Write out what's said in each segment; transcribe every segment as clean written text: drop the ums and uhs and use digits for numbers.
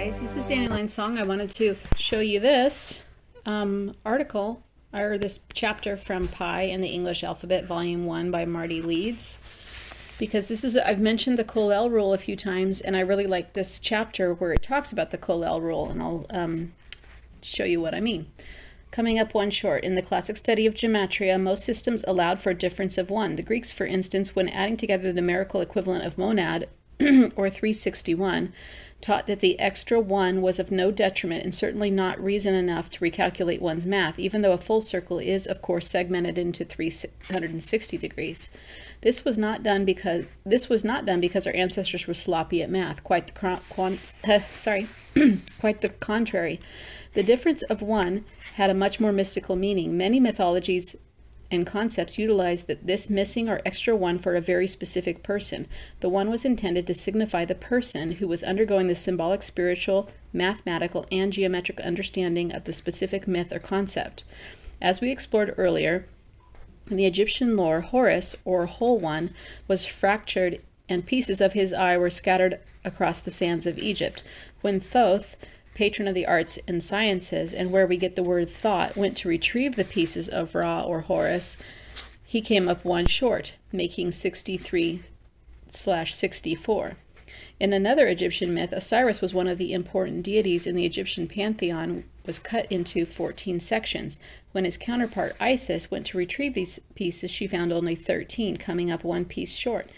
Guys, this is Dandelion Song. I wanted to show you this article, or this chapter from Pi in the English Alphabet, Volume 1 by Marty Leeds. Because this is, I've mentioned the Colel Rule a few times, and I really like this chapter where it talks about the Colel Rule, and I'll show you what I mean. Coming up one short. In the classic study of gematria, most systems allowed for a difference of 1. The Greeks, for instance, when adding together the numerical equivalent of monad, or 361, taught that the extra 1 was of no detriment and certainly not reason enough to recalculate one's math, even though a full circle is, of course, segmented into 360 degrees. This was not done because our ancestors were sloppy at math. Quite the contrary. The difference of 1 had a much more mystical meaning. Many mythologies and concepts utilize this missing or extra 1 for a very specific person. The 1 was intended to signify the person who was undergoing the symbolic, spiritual, mathematical, and geometric understanding of the specific myth or concept. As we explored earlier, in the Egyptian lore, Horus, or Whole One, was fractured and pieces of his eye were scattered across the sands of Egypt. When Thoth, patron of the arts and sciences, and where we get the word thought, went to retrieve the pieces of Ra or Horus, he came up 1 short, making 63/64. In another Egyptian myth, Osiris was one of the important deities in the Egyptian pantheon, was cut into 14 sections. When his counterpart Isis went to retrieve these pieces, she found only 13, coming up 1 piece short.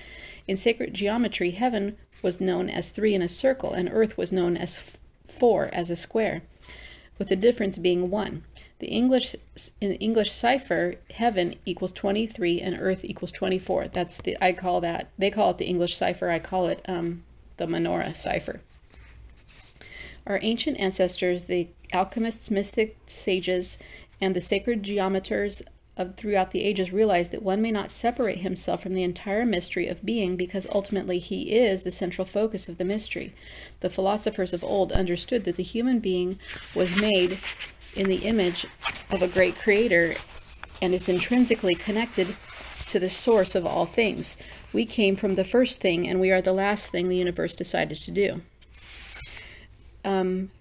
In sacred geometry, heaven was known as 3 in a circle, and earth was known as 4 as a square, with the difference being 1. In English cipher, heaven equals 23 and earth equals 24. They call it the English cipher. I call it the menorah cipher. Our ancient ancestors, the alchemists, mystic sages, and the sacred geometers throughout the ages realized that one may not separate himself from the entire mystery of being, because ultimately he is the central focus of the mystery. The philosophers of old understood that the human being was made in the image of a great creator and is intrinsically connected to the source of all things. We came from the first thing, and we are the last thing the universe decided to do.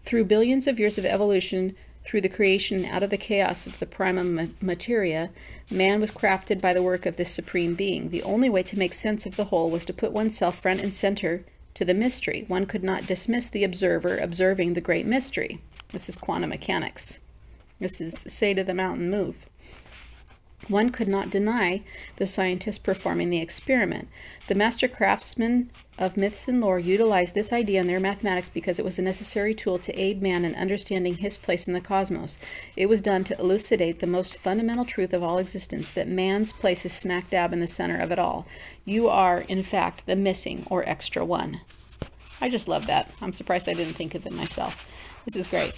Through billions of years of evolution, through the creation out of the chaos of the prima materia, man was crafted by the work of this supreme being. The only way to make sense of the whole was to put oneself front and center to the mystery. One could not dismiss the observer observing the great mystery. This is quantum mechanics. This is say to the mountain, move. One could not deny the scientist performing the experiment. The master craftsmen of myths and lore utilized this idea in their mathematics because it was a necessary tool to aid man in understanding his place in the cosmos. It was done to elucidate the most fundamental truth of all existence, that man's place is smack dab in the center of it all. You are, in fact, the missing or extra 1. I just love that. I'm surprised I didn't think of it myself. This is great.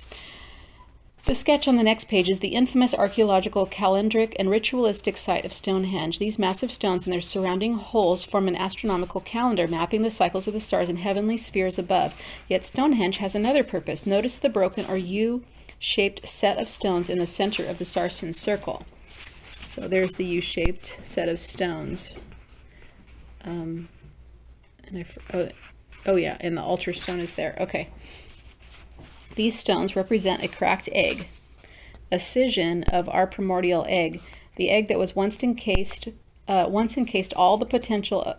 The sketch on the next page is the infamous archaeological, calendric, and ritualistic site of Stonehenge. These massive stones and their surrounding holes form an astronomical calendar, mapping the cycles of the stars and heavenly spheres above. Yet Stonehenge has another purpose. Notice the broken or U-shaped set of stones in the center of the Sarsen circle. So there's the U-shaped set of stones. And the altar stone is there. Okay. These stones represent a cracked egg, a scission of our primordial egg, the egg that was once encased all the potential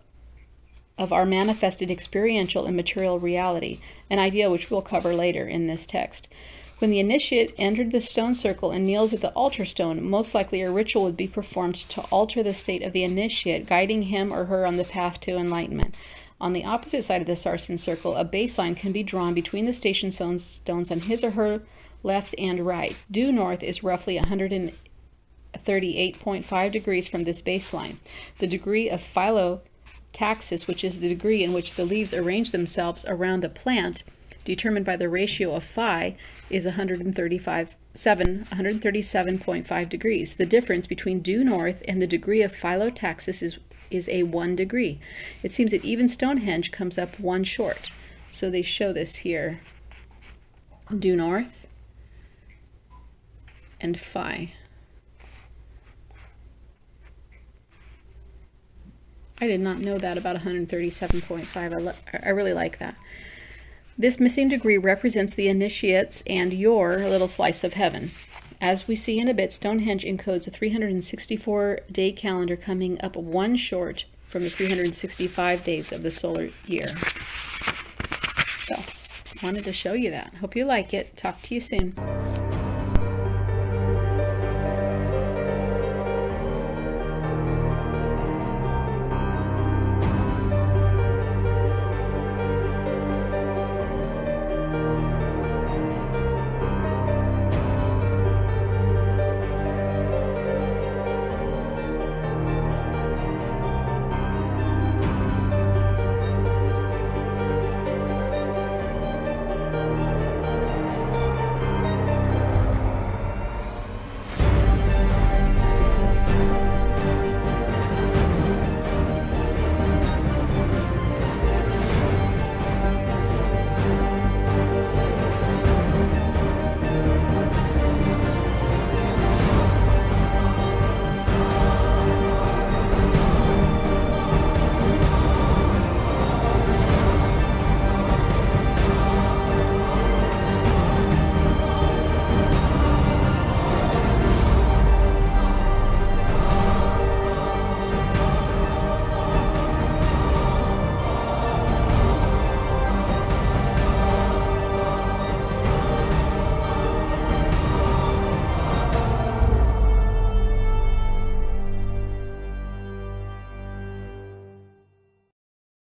of our manifested experiential and material reality, an idea which we'll cover later in this text. When the initiate entered the stone circle and kneels at the altar stone, most likely a ritual would be performed to alter the state of the initiate, guiding him or her on the path to enlightenment. On the opposite side of the Sarsen circle, a baseline can be drawn between the station stones on his or her left and right. Due north is roughly 138.5 degrees from this baseline. The degree of phyllotaxis, which is the degree in which the leaves arrange themselves around a plant, determined by the ratio of phi, is 137.5 degrees. The difference between due north and the degree of phyllotaxis is a 1 degree. It seems that even Stonehenge comes up 1 short. So they show this here. Due north and phi. I did not know that about 137.5. I really like that. This missing degree represents the initiates and your little slice of heaven. As we see in a bit, Stonehenge encodes a 364-day calendar, coming up one short from the 365 days of the solar year. So, wanted to show you that. Hope you like it. Talk to you soon.